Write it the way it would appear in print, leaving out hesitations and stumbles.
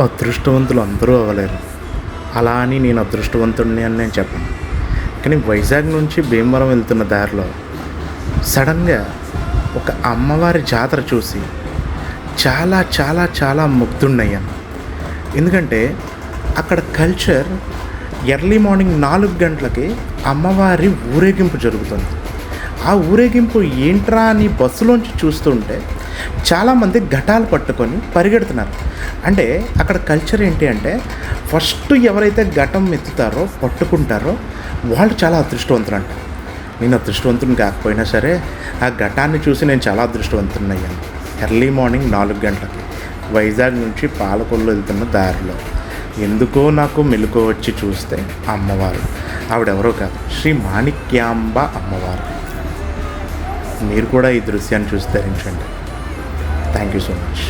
అదృష్టవంతులు అందరూ అవ్వలేరు. అలా అని నేను అదృష్టవంతుడిని అని నేను చెప్పను. కానీ వైజాగ్ నుంచి భీమవరం వెళ్తున్న దారిలో సడన్గా ఒక అమ్మవారి జాతర చూసి చాలా చాలా చాలా ముగ్ధుడినయ్యాను. ఎందుకంటే అక్కడ కల్చర్ ఎర్లీ మార్నింగ్ 4 గంటలకి అమ్మవారి ఊరేగింపు జరుగుతుంది. ఆ ఊరేగింపు ఏంట్రా అని బస్సులోంచి చూస్తుంటే చాలామంది ఘటాలు పట్టుకొని పరిగెడుతున్నారు. అంటే అక్కడ కల్చర్ ఏంటి అంటే ఫస్ట్ ఎవరైతే ఘటం ఎత్తుతారో పట్టుకుంటారో వాళ్ళు చాలా అదృష్టవంతులంట. నేను అదృష్టవంతుని కాకపోయినా సరే ఆ ఘటాన్ని చూసి నేను చాలా అదృష్టవంతుని అయ్యాను. ఎర్లీ మార్నింగ్ 4 గంటలకి వైజాగ్ నుంచి పాలకొల్లు వెళ్తున్న దారిలో ఎందుకో నాకు మెలకువ వచ్చి చూస్తే అమ్మవారు, ఆవిడెవరో కాదు, శ్రీ మాణిక్యాంబ అమ్మవారు. మీరు కూడా ఈ దృశ్యాన్ని చూసి ధరించండి. Thank you so much.